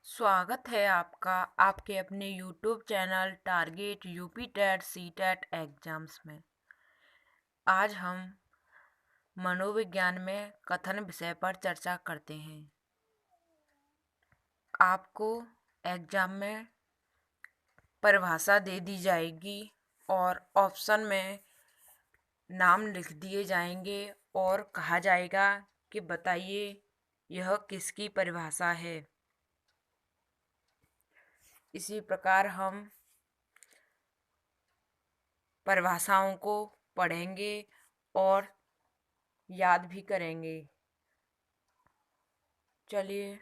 स्वागत है आपका आपके अपने YouTube channel target UP TET C TET exams में। आज हम मनोविज्ञान में कथन विषय पर चर्चा करते हैं। आपको एग्जाम में परिभाषा दे दी जाएगी और ऑप्शन में नाम लिख दिए जाएंगे और कहा जाएगा कि बताइए यह किसकी परिभाषा है। इसी प्रकार हम परिभाषाओं को पढ़ेंगे और याद भी करेंगे। चलिए,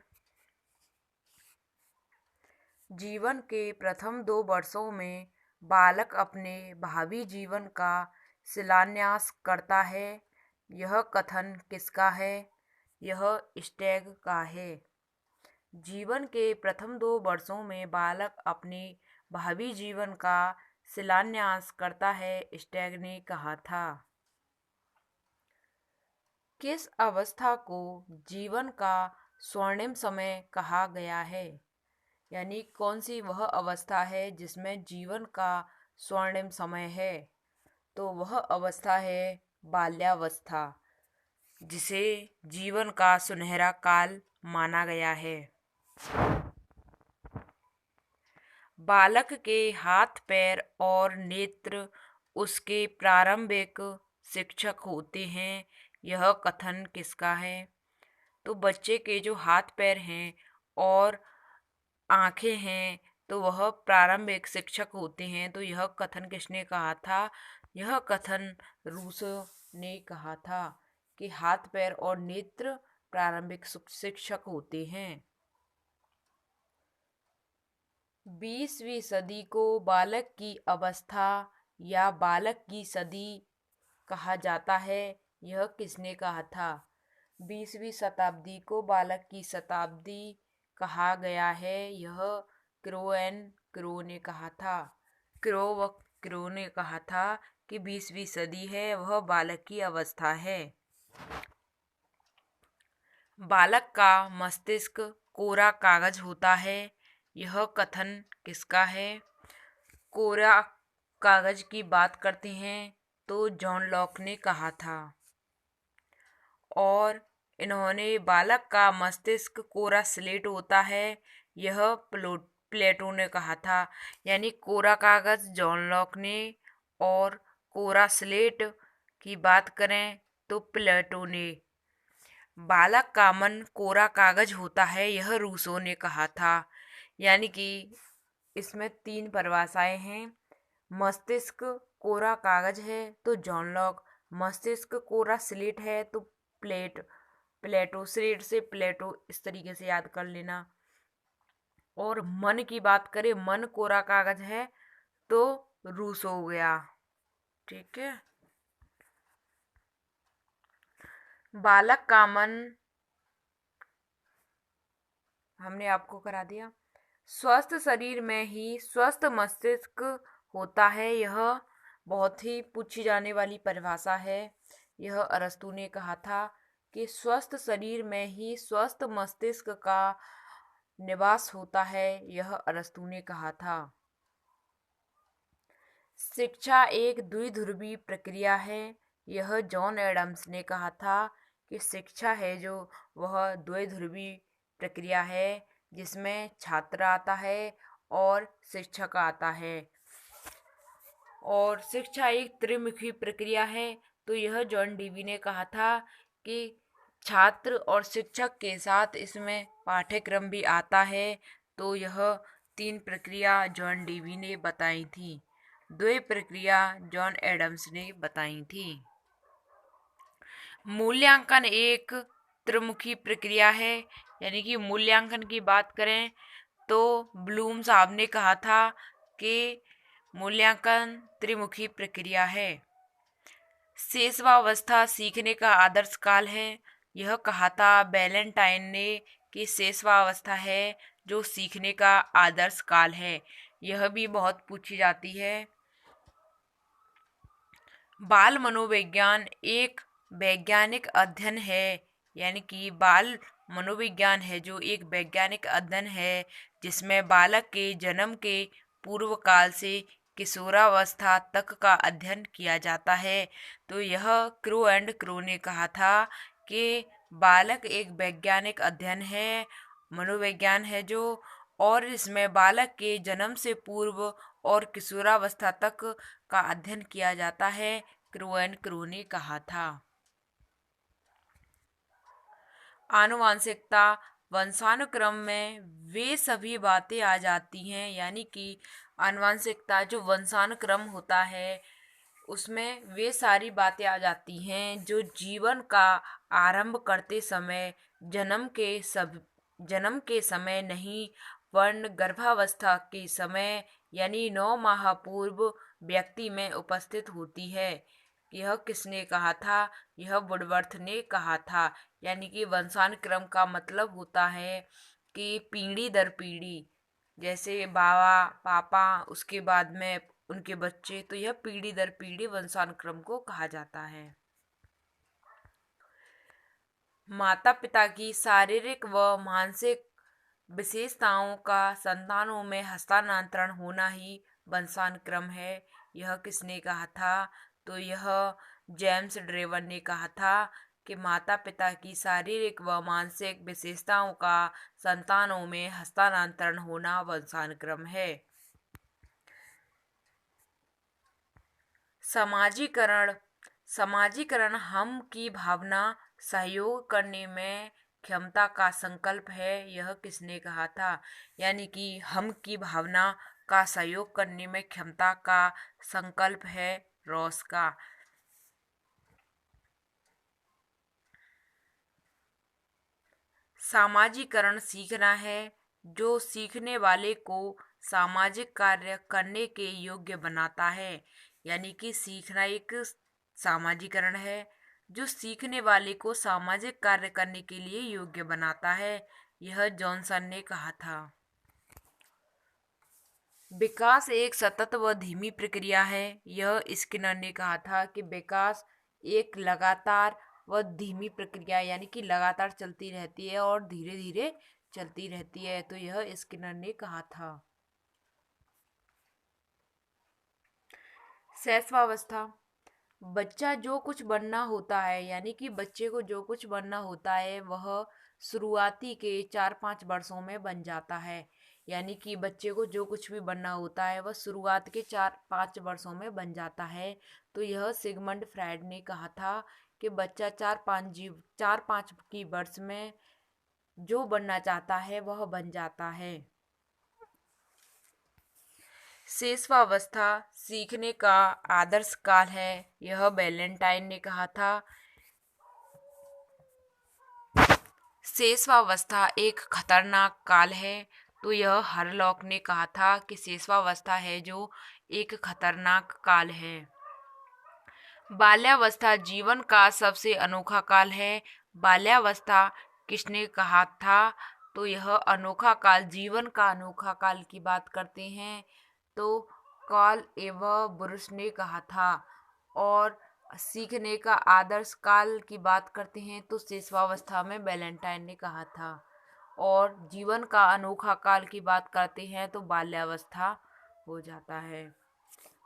जीवन के प्रथम 2 वर्षों में बालक अपने भावी जीवन का शिलान्यास करता है। यह कथन किसका है? यह स्टेग का है। जीवन के प्रथम 2 वर्षों में बालक अपने भावी जीवन का शिलान्यास करता है, स्टेग ने कहा था। किस अवस्था को जीवन का स्वर्णिम समय कहा गया है? यानी कौन सी वह अवस्था है जिसमें जीवन का स्वर्णिम समय है? तो वह अवस्था है बाल्यावस्था, जिसे जीवन का सुनहरा काल माना गया है। बालक के हाथ पैर और नेत्र उसके प्रारंभिक शिक्षक होते हैं। यह कथन किसका है? तो बच्चे के जो हाथ पैर हैं और आंखें हैं तो वह प्रारंभिक शिक्षक होते हैं। तो यह कथन किसने कहा था? यह कथन रूसो ने कहा था कि हाथ पैर और नेत्र प्रारंभिक शिक्षक होते हैं। 20वीं सदी को बालक की अवस्था या बालक की सदी कहा जाता है। यह किसने कहा था? 20वीं शताब्दी को बालक की शताब्दी कहा गया है। यह क्रो ने कहा था। क्रो ने कहा था कि 20वीं सदी है वह बालक की अवस्था है। बालक का मस्तिष्क कोरा कागज होता है। यह कथन किसका है? कोरा कागज की बात करते हैं तो जॉन लॉक ने कहा था। और इन्होंने बालक का मस्तिष्क कोरा स्लेट होता है, यह प्लेटो ने कहा था। यानी कोरा कागज जॉन लॉक ने और कोरा स्लेट की बात करें तो प्लेटो ने। बालक का मन कोरा कागज होता है, यह रूसो ने कहा था। यानी कि इसमें 3 परिभाषाएं हैं। मस्तिष्क कोरा कागज है तो जॉन लॉक, मस्तिष्क कोरा स्लेट है तो प्लेटो, स्लेट से प्लेटो, इस तरीके से याद कर लेना। और मन की बात करें, मन कोरा कागज है तो रूसो हो गया। ठीक है। बालक का मन हमने आपको करा दिया। स्वस्थ शरीर में ही स्वस्थ मस्तिष्क होता है। यह बहुत ही पूछी जाने वाली परिभाषा है। यह अरस्तु ने कहा था कि स्वस्थ शरीर में ही स्वस्थ मस्तिष्क का निवास होता है। यह अरस्तु ने कहा था। शिक्षा एक द्विध्रुवी प्रक्रिया है। यह जॉन एडम्स ने कहा था कि शिक्षा है जो वह द्विध्रुवी प्रक्रिया है, जिसमें छात्र आता है और शिक्षक आता है। और शिक्षा एक त्रिमुखी प्रक्रिया है, तो यह जॉन डीवी ने कहा था कि छात्र और शिक्षक के साथ इसमें पाठ्यक्रम भी आता है। तो यह 3 प्रक्रिया जॉन डीवी ने बताई थी। 2 प्रक्रिया जॉन एडम्स ने बताई थी। मूल्यांकन एक त्रिमुखी प्रक्रिया है। यानी कि मूल्यांकन की बात करें तो ब्लूम साहब ने कहा था कि मूल्यांकन त्रिमुखी प्रक्रिया है। शेषवावस्था सीखने का आदर्श काल है। यह कहा था बैलेंटाइन ने कि शेषवावस्था है जो सीखने का आदर्श काल है। यह भी बहुत पूछी जाती है। बाल मनोविज्ञान एक वैज्ञानिक अध्ययन है। यानी कि बाल मनोविज्ञान है जो एक वैज्ञानिक अध्ययन है जिसमें बालक के जन्म के पूर्व काल से किशोरावस्था तक का अध्ययन किया जाता है। तो यह क्रो एंड क्रो ने कहा था कि बालक एक वैज्ञानिक अध्ययन है, मनोविज्ञान है जो, और इसमें बालक के जन्म से पूर्व और किशोरावस्था तक का अध्ययन किया जाता है, क्रो एंड क्रो ने कहा था। आनुवांशिकता वंशानुक्रम में वे सभी बातें आ जाती हैं, यानी कि आनुवांशिकता जो वंशानुक्रम होता है उसमें वे सारी बातें आ जाती हैं जो जीवन का आरंभ करते समय जन्म के समय नहीं, वर्ण गर्भावस्था के समय यानी 9 माह पूर्व व्यक्ति में उपस्थित होती है। यह किसने कहा था? यह वुडवर्थ ने कहा था। यानी कि वंशानुक्रम का मतलब होता है कि पीढ़ी दर पीढ़ी, जैसे बाबा पापा उसके बाद में उनके बच्चे, तो यह पीढ़ी दर पीढ़ी वंशानुक्रम को कहा जाता है। माता पिता की शारीरिक व मानसिक विशेषताओं का संतानों में हस्तांतरण होना ही वंशानुक्रम है। यह किसने कहा था? तो यह जेम्स ड्रेवर ने कहा था कि माता पिता की शारीरिक व मानसिक विशेषताओं का संतानों में हस्तांतरण होना वंशानुक्रम है। समाजीकरण हम की भावना सहयोग करने में क्षमता का संकल्प है। यह किसने कहा था? यानी कि हम की भावना का सहयोग करने में क्षमता का संकल्प है, रॉस का। सामाजीकरण सीखना है जो सीखने वाले को सामाजिक कार्य करने के योग्य बनाता है। यानी कि सीखना एक सामाजीकरण है जो सीखने वाले को सामाजिक कार्य करने के लिए योग्य बनाता है। यह जॉनसन ने कहा था। विकास एक सतत व धीमी प्रक्रिया है। यह स्किनर ने कहा था कि विकास एक लगातार व धीमी प्रक्रिया, यानी कि लगातार चलती रहती है और धीरे धीरे चलती रहती है। तो यह स्किनर ने कहा था। शैशवावस्था, बच्चा जो कुछ बनना होता है, यानी कि बच्चे को जो कुछ बनना होता है वह शुरुआती के 4-5 वर्षों में बन जाता है। यानी कि बच्चे को जो कुछ भी बनना होता है वह शुरुआत के 4-5 वर्षों में बन जाता है। तो यह सिगमंड फ्रायड ने कहा था कि बच्चा 4-5 की वर्ष में जो बनना चाहता है वह बन जाता है। शेषवावस्था सीखने का आदर्श काल है। यह वैलेंटाइन ने कहा था। शेषवावस्था एक खतरनाक काल है। तो यह हरलॉक ने कहा था कि शेषवावस्था है जो एक खतरनाक काल है। बाल्यावस्था जीवन का सबसे अनोखा काल है। बाल्यावस्था किसने कहा था? तो यह अनोखा काल, जीवन का अनोखा काल की बात करते हैं तो कार्ल एवं बुरुस ने कहा था। और सीखने का आदर्श काल की बात करते हैं तो शेषवावस्था में वैलेंटाइन ने कहा था। और जीवन का अनोखा काल की बात करते हैं तो बाल्यावस्था हो जाता है।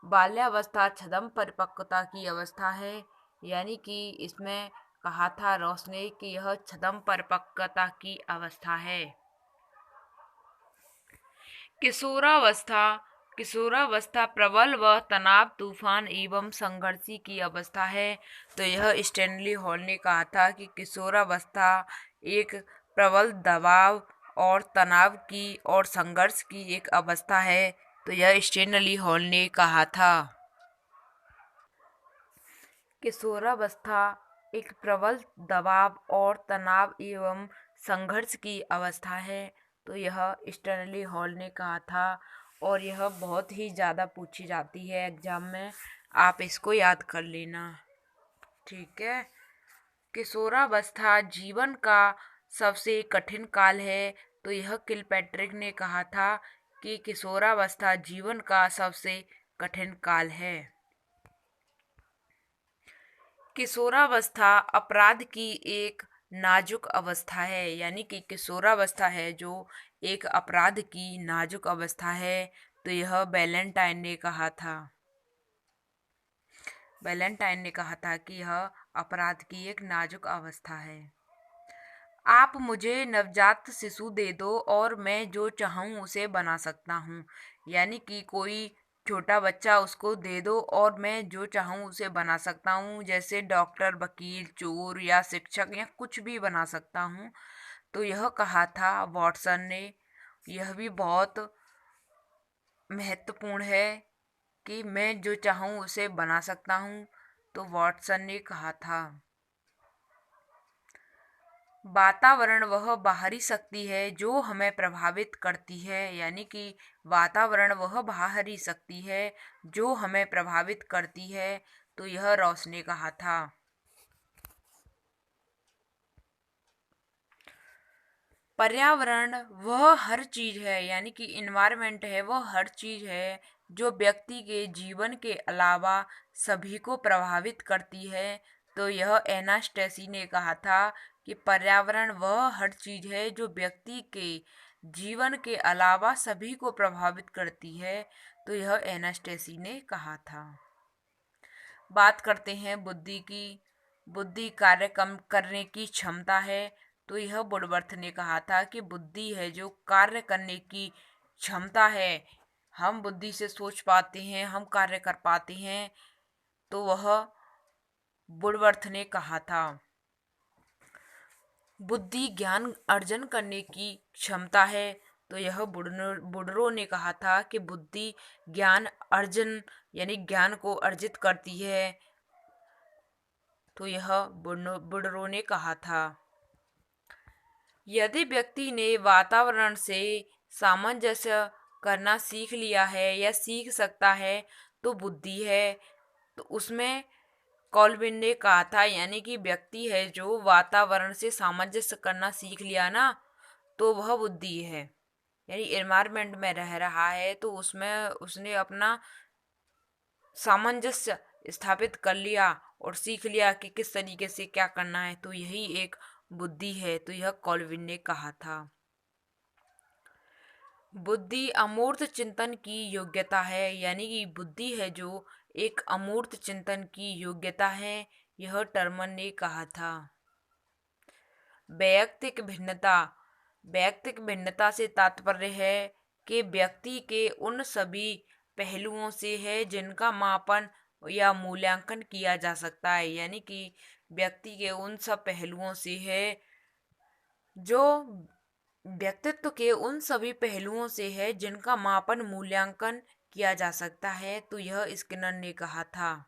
बाल्यावस्था छद्म परिपक्वता की अवस्था है। यानी कि इसमें कहा था रॉस ने कि यह छद्म परिपक्वता की अवस्था है। किशोरावस्था प्रबल व तनाव, तूफान एवं संघर्षी की अवस्था है। तो यह स्टैनली हॉल ने कहा था कि किशोरावस्था एक प्रबल दबाव और तनाव की और संघर्ष की एक अवस्था है। तो यह स्टैनली हॉल ने कहा था। किशोरावस्था एक प्रबल दबाव और तनाव एवं संघर्ष की अवस्था है। तो यह स्टैनली हॉल ने कहा था। और यह बहुत ही ज़्यादा पूछी जाती है एग्जाम में, आप इसको याद कर लेना, ठीक है। किशोरावस्था जीवन का सबसे कठिन काल है। तो यह किलपैट्रिक ने कहा था कि किशोरावस्था जीवन का सबसे कठिन काल है। किशोरावस्था अपराध की एक नाजुक अवस्था है, यानी कि किशोरावस्था है जो एक अपराध की नाजुक अवस्था है। तो यह बैलेंटाइन ने कहा था कि यह अपराध की एक नाजुक अवस्था है। आप मुझे नवजात शिशु दे दो और मैं जो चाहूँ उसे बना सकता हूँ, यानी कि कोई छोटा बच्चा उसको दे दो और मैं जो चाहूँ उसे बना सकता हूँ, जैसे डॉक्टर, वकील, चोर या शिक्षक या कुछ भी बना सकता हूँ। तो यह कहा था वॉटसन ने। यह भी बहुत महत्वपूर्ण है कि मैं जो चाहूँ उसे बना सकता हूँ। तो वॉटसन ने कहा था। वातावरण वह बाहरी शक्ति है जो हमें प्रभावित करती है, यानी कि वातावरण वह बाहरी शक्ति है जो हमें प्रभावित करती है। तो यह रॉस ने कहा था। पर्यावरण वह हर चीज है, यानी कि इन्वायरमेंट है वह हर चीज है जो व्यक्ति के जीवन के अलावा सभी को प्रभावित करती है। तो यह एनास्टेसी ने कहा था कि पर्यावरण वह हर चीज है जो व्यक्ति के जीवन के अलावा सभी को प्रभावित करती है। तो यह एनास्टेसी ने कहा था। बात करते हैं बुद्धि की। बुद्धि कार्य कम करने की क्षमता है। तो यह वुडवर्थ ने कहा था कि बुद्धि है जो कार्य करने की क्षमता है, हम बुद्धि से सोच पाते हैं, हम कार्य कर पाते हैं। तो वह वुडवर्थ ने कहा था। बुद्धि ज्ञान अर्जन करने की क्षमता है। तो यह बुडरो ने कहा था कि बुद्धि ज्ञान अर्जन यानी ज्ञान को अर्जित करती है। तो यह बुडरो ने कहा था। यदि व्यक्ति ने वातावरण से सामंजस्य करना सीख लिया है या सीख सकता है तो बुद्धि है। तो उसमें कॉल्विन ने कहा था, यानी कि व्यक्ति है जो वातावरण से सामंजस्य करना सीख लिया ना, तो वह बुद्धि है। यानी एनवायरमेंट में रह रहा है तो उसमें उसने अपना सामंजस्य स्थापित कर लिया और सीख लिया कि किस तरीके से क्या करना है, तो यही एक बुद्धि है। तो यह कॉल्विन ने कहा था। बुद्धि अमूर्त चिंतन की योग्यता है, यानी कि बुद्धि है जो एक अमूर्त चिंतन की योग्यता है, यह टर्मन ने कहा था। वैयक्तिक भिन्नता से तात्पर्य है कि व्यक्ति के उन सभी पहलुओं से है जिनका मापन या मूल्यांकन किया जा सकता है, यानी कि व्यक्ति के उन सब पहलुओं से है जो व्यक्तित्व के उन सभी पहलुओं से है जिनका मापन मूल्यांकन किया जा सकता है। तो यह स्किनर ने कहा था।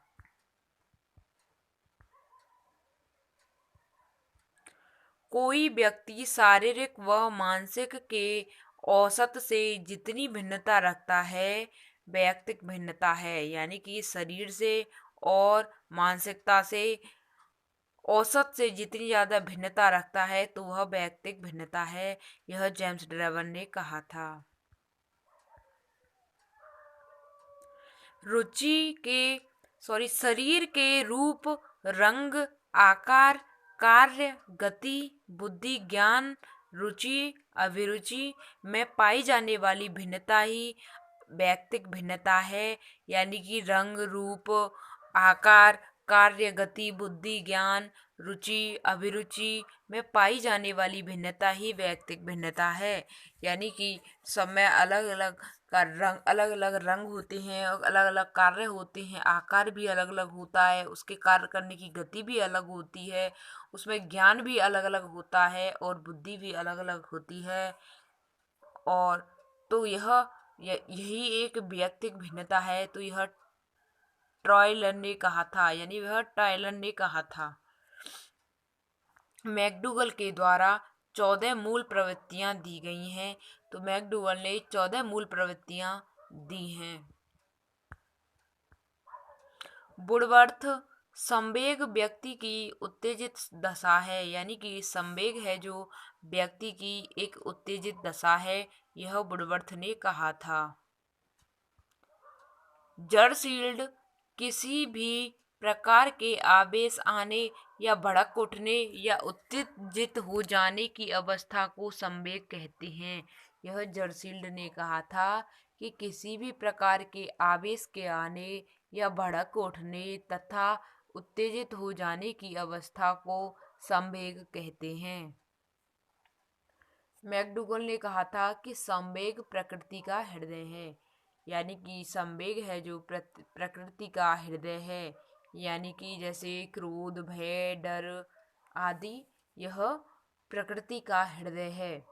कोई व्यक्ति शारीरिक व मानसिक के औसत से जितनी भिन्नता रखता है वैयक्तिक भिन्नता है, यानी कि शरीर से और मानसिकता से औसत से जितनी ज़्यादा भिन्नता रखता है तो वह वैयक्तिक भिन्नता है, यह जेम्स ड्रेवन ने कहा था। शरीर के रूप, रंग, आकार, कार्य, गति, बुद्धि, ज्ञान, रुचि, अभिरुचि में पाई जाने वाली भिन्नता ही वैयक्तिक भिन्नता है, यानी कि रंग, रूप, आकार, कार्य, गति, बुद्धि, ज्ञान, रुचि, अभिरुचि में पाई जाने वाली भिन्नता ही वैयक्तिक भिन्नता है। यानी कि सब में अलग अलग रंग होते हैं और अलग अलग कार्य होते हैं, आकार भी अलग अलग होता है, उसके कार्य करने की गति भी अलग होती है, उसमें ज्ञान भी अलग अलग होता है और बुद्धि भी अलग अलग होती है। और तो यही एक वैयक्तिक भिन्नता है। तो यह ट्रायलन ने कहा था, यानी वह टायलन ने कहा था। मैकडूगल के द्वारा 14 मूल प्रवृत्तियां दी गई हैं। तो मैकडूगल ने 14 मूल प्रवृत्तियां दी हैं। वुडवर्थ संवेग व्यक्ति की उत्तेजित दशा है, यानी कि संवेग है जो व्यक्ति की एक उत्तेजित दशा है, यह वुडवर्थ ने कहा था। जड़शील्ड किसी भी प्रकार के आवेश आने या भड़क उठने या उत्तेजित हो जाने की अवस्था को संवेग कहते हैं। यह जर्सील्ड ने कहा था कि किसी भी प्रकार के आवेश के आने या भड़क उठने तथा उत्तेजित हो जाने की अवस्था को संवेग कहते हैं। मैकडूगल ने कहा था कि संवेग प्रकृति का हृदय है, यानी कि संवेग है जो प्रकृति का हृदय है, यानी कि जैसे क्रोध, भय, डर आदि यह प्रकृति का हृदय है।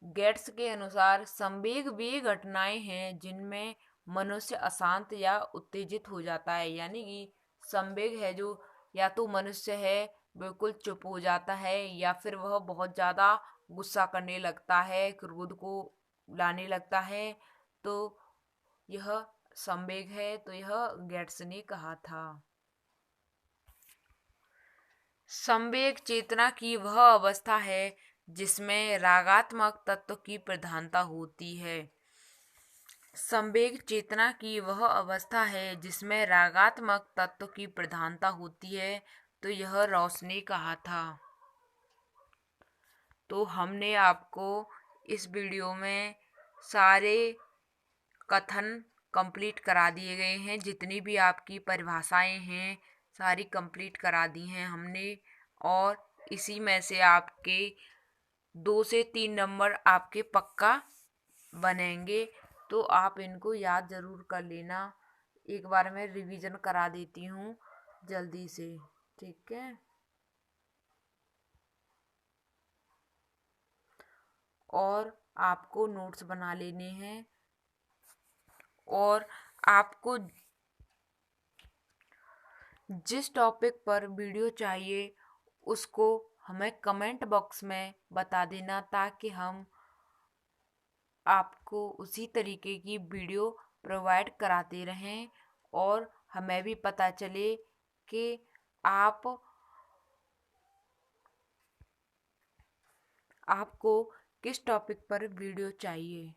गेट्स के अनुसार संवेग वे घटनाएं हैं जिनमें मनुष्य अशांत या उत्तेजित हो जाता है, यानी कि संवेग है जो या तो मनुष्य है बिल्कुल चुप हो जाता है या फिर वह बहुत ज़्यादा गुस्सा करने लगता है, क्रोध को लाने लगता है, तो यह संवेग है। तो यह गेट्स ने कहा था। संवेग चेतना की वह अवस्था है जिसमें रागात्मक तत्व की प्रधानता होती है। संवेग चेतना की वह अवस्था है जिसमें रागात्मक तत्व की प्रधानता होती है। तो यह रॉस ने कहा था। तो हमने आपको इस वीडियो में सारे कथन कंप्लीट करा दिए गए हैं। जितनी भी आपकी परिभाषाएं हैं सारी कंप्लीट करा दी हैं हमने, और इसी में से आपके 2 से 3 नंबर आपके पक्का बनेंगे। तो आप इनको याद ज़रूर कर लेना। एक बार मैं रिवीजन करा देती हूँ जल्दी से, ठीक है। और आपको नोट्स बना लेने हैं, और आपको जिस टॉपिक पर वीडियो चाहिए उसको हमें कमेंट बॉक्स में बता देना, ताकि हम आपको उसी तरीके की वीडियो प्रोवाइड कराते रहें और हमें भी पता चले कि आपको किस टॉपिक पर वीडियो चाहिए।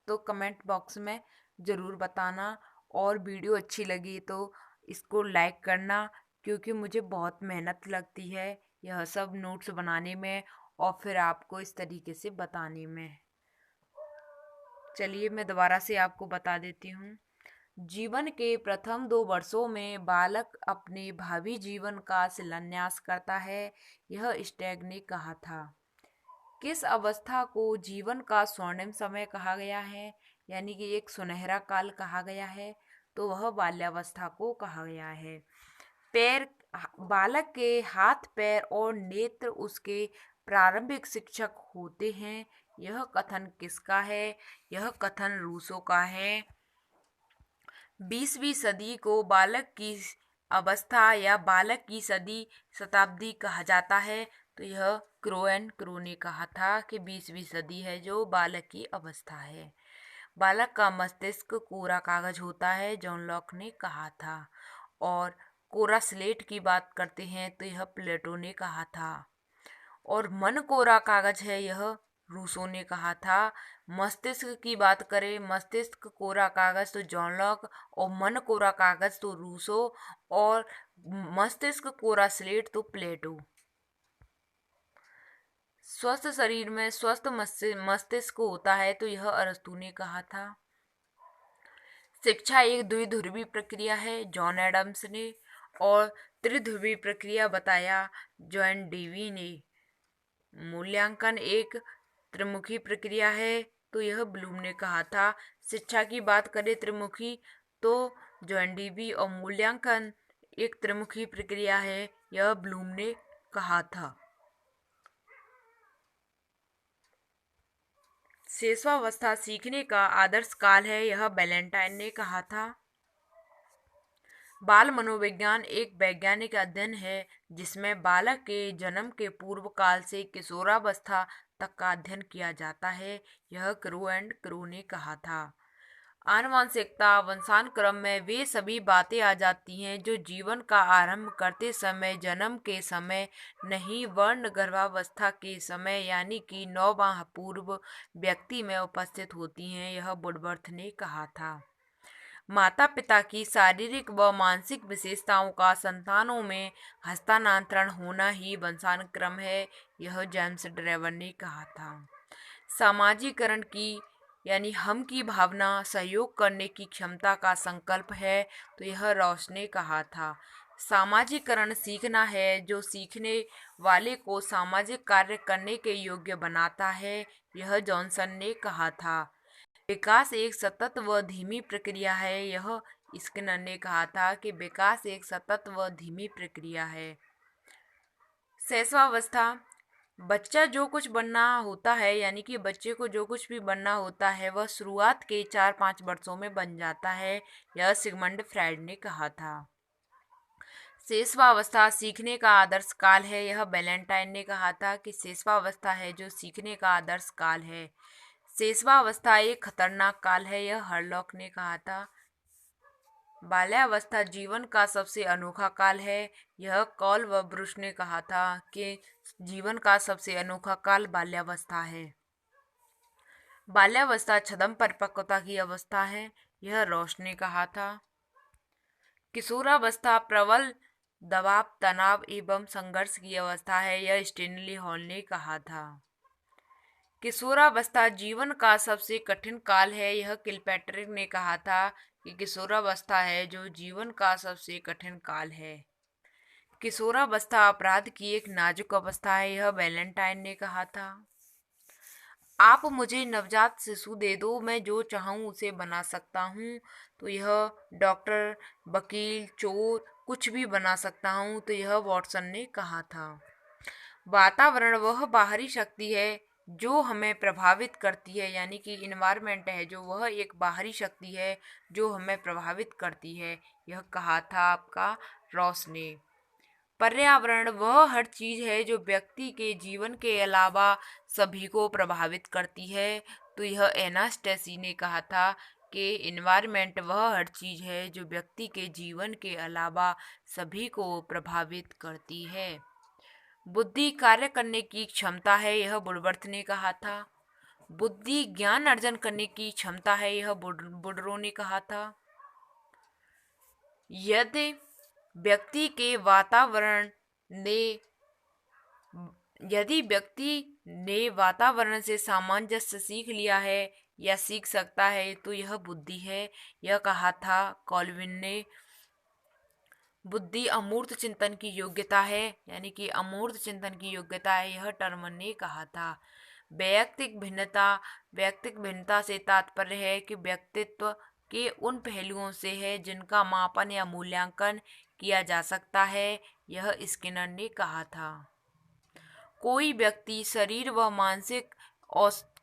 तो कमेंट बॉक्स में ज़रूर बताना, और वीडियो अच्छी लगी तो इसको लाइक करना, क्योंकि मुझे बहुत मेहनत लगती है यह सब नोट्स बनाने में और फिर आपको इस तरीके से बताने में। चलिए मैं दोबारा से आपको बता देती हूँ। जीवन के प्रथम 2 वर्षों में बालक अपने भावी जीवन का शिलान्यास करता है, यह स्टैग ने कहा था। किस अवस्था को जीवन का स्वर्णिम समय कहा गया है, यानी कि एक सुनहरा काल कहा गया है, तो वह बाल्यावस्था को कहा गया है। बालक के हाथ, पैर और नेत्र उसके प्रारंभिक शिक्षक होते हैं। यह कथन किसका है? यह कथन रूसो का है। 20वीं सदी को बालक की अवस्था या बालक की शताब्दी कहा जाता है। तो यह क्रो ने कहा था कि 20वीं सदी है जो बालक की अवस्था है। बालक का मस्तिष्क कोरा कागज होता है, जॉन लॉक ने कहा था। और कोरा स्लेट की बात करते हैं तो यह प्लेटो ने कहा था। और मन कोरा कागज है, यह रूसो ने कहा था। मस्तिष्क की बात करें, मस्तिष्क कोरा कागज तो जॉन लॉक, और मन कोरा कागज तो रूसो, और मस्तिष्क कोरा स्लेट तो प्लेटो। स्वस्थ शरीर में स्वस्थ मस्तिष्क होता है, तो यह अरस्तू ने कहा था। शिक्षा एक द्विध्रुवी प्रक्रिया है, जॉन एडम्स ने। और त्रिध्रुवी प्रक्रिया बताया, जॉन डेवी ने। मूल्यांकन एक त्रिमुखी प्रक्रिया है, तो यह ब्लूम ने कहा था। शिक्षा की बात करें त्रिमुखी, तो जॉन डेवी। और मूल्यांकन एक त्रिमुखी प्रक्रिया है, यह ब्लूम ने कहा था। शेषवावस्था सीखने का आदर्श काल है, यह बैलेंटाइन ने कहा था। बाल मनोविज्ञान एक वैज्ञानिक अध्ययन है जिसमें बालक के जन्म के पूर्व काल से किशोरावस्था तक का अध्ययन किया जाता है, यह क्रो ने कहा था। आनुवंशिकता वंशानुक्रम में वे सभी बातें आ जाती हैं जो जीवन का आरंभ करते समय, जन्म के समय नहीं, वर्ण गर्भावस्था के समय, यानी कि 9 माह पूर्व व्यक्ति में उपस्थित होती हैं, यह वुडवर्थ ने कहा था। माता पिता की शारीरिक व मानसिक विशेषताओं का संतानों में हस्तांतरण होना ही वंशानुक्रम है, यह जेम्स ड्रेवर ने कहा था। सामाजिकरण की यानी हम की भावना सहयोग करने की क्षमता का संकल्प है, तो यह रॉस ने कहा था। सामाजिकरण सीखना है जो सीखने वाले को सामाजिक कार्य करने के योग्य बनाता है, यह जॉनसन ने कहा था। विकास एक सतत व धीमी प्रक्रिया है, यह स्किनर ने कहा था कि विकास एक सतत व धीमी प्रक्रिया है। शैशवावस्था, बच्चा जो कुछ बनना होता है यानी कि बच्चे को जो कुछ भी बनना होता है वह शुरुआत के 4-5 वर्षों में बन जाता है, यह सिगमंड फ्राइड ने कहा था। शैशवावस्था सीखने का आदर्श काल है, यह बैलेंटाइन ने कहा था कि शैशवावस्था है जो सीखने का आदर्श काल है। शैशवावस्था एक खतरनाक काल है, यह हरलॉक ने कहा था। बाल्यावस्था जीवन का सबसे अनोखा काल है, यह कॉल व ब्रुश ने कहा था कि जीवन का सबसे अनोखा काल बाल्यावस्था है। बाल्यावस्था छद्म परिपक्वता की अवस्था है, यह रॉस ने कहा था। किशोरावस्था प्रबल दबाव, तनाव एवं संघर्ष की अवस्था है, यह स्टेनली हॉल ने कहा था। किशोरावस्था जीवन का सबसे कठिन काल है, यह किलपैट्रिक ने कहा था कि किशोरावस्था है जो जीवन का सबसे कठिन काल है। किशोरावस्था अपराध की एक नाजुक अवस्था है, यह वैलेंटाइन ने कहा था। आप मुझे नवजात शिशु दे दो, मैं जो चाहूँ उसे बना सकता हूँ, तो यह डॉक्टर, वकील, चोर कुछ भी बना सकता हूँ, तो यह वॉटसन ने कहा था। वातावरण वह बाहरी शक्ति है जो हमें प्रभावित करती है, यानी कि इन्वायरमेंट है जो वह एक बाहरी शक्ति है जो हमें प्रभावित करती है, यह कहा था आपका रॉस ने। पर्यावरण वह हर चीज है जो व्यक्ति के जीवन के अलावा सभी को प्रभावित करती है, तो यह एनास्टेसी ने कहा था कि इन्वायरमेंट वह हर चीज है जो व्यक्ति के जीवन के अलावा सभी को प्रभावित करती है। बुद्धि कार्य करने की क्षमता है, यह वुडवर्थ ने कहा था। बुद्धि ज्ञान अर्जन करने की क्षमता है, यह वुडरो ने कहा था। यदि व्यक्ति के वातावरण ने यदि व्यक्ति ने वातावरण से सामंजस्य सीख लिया है या सीख सकता है तो यह बुद्धि है, यह कहा था कॉल्विन ने। बुद्धि अमूर्त चिंतन की योग्यता है, यानी कि अमूर्त चिंतन की योग्यता है, यह टर्मन ने कहा था। वैयक्तिक भिन्नता से तात्पर्य है कि व्यक्तित्व के उन पहलुओं से है जिनका मापन या मूल्यांकन किया जा सकता है, यह स्किनर ने कहा था। कोई व्यक्ति शरीर व मानसिक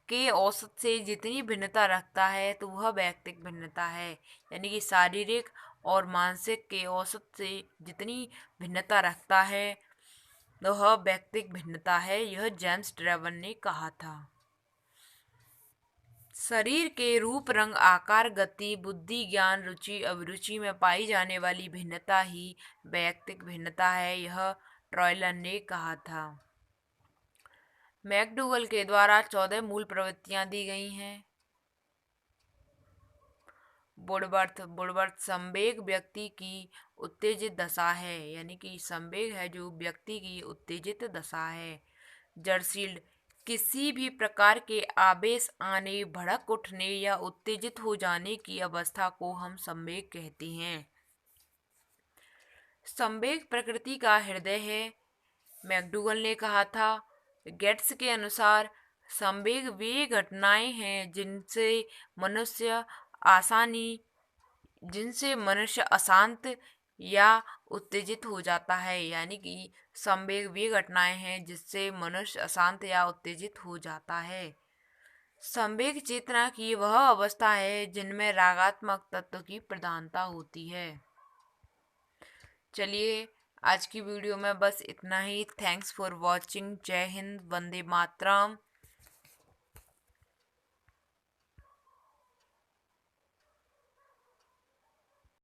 के औसत से जितनी भिन्नता रखता है तो वह वैयक्तिक भिन्नता है, यानी कि शारीरिक और मानसिक के औसत से जितनी भिन्नता रखता है वह वैयक्तिक भिन्नता है, यह जेम्स ड्रेवर ने कहा था। शरीर के रूप, रंग, आकार, गति, बुद्धि, ज्ञान, रुचि, अभिरुचि में पाई जाने वाली भिन्नता ही वैयक्तिक भिन्नता है, यह ट्रॉयलन ने कहा था। मैकडूगल के द्वारा 14 मूल प्रवृत्तियां दी गई हैं। वुडवर्थ संवेग व्यक्ति की उत्तेजित दशा है, यानी कि संवेग है जो व्यक्ति की उत्तेजित दशा है। जर्सील्ड किसी भी प्रकार के आवेश आने, भड़क उठने या उत्तेजित हो जाने की अवस्था को हम संवेग कहते हैं। संवेग प्रकृति का हृदय है, मैकडूगल ने कहा था। गेट्स के अनुसार संवेग वे घटनाएं हैं जिनसे मनुष्य अशांत या उत्तेजित हो जाता है, यानी कि संवेग वे घटनाएं हैं जिससे मनुष्य अशांत या उत्तेजित हो जाता है। संवेग चेतना की वह अवस्था है जिनमें रागात्मक तत्व की प्रधानता होती है। चलिए आज की वीडियो में बस इतना ही। Thanks for watching. जय हिंद, वंदे मातरम।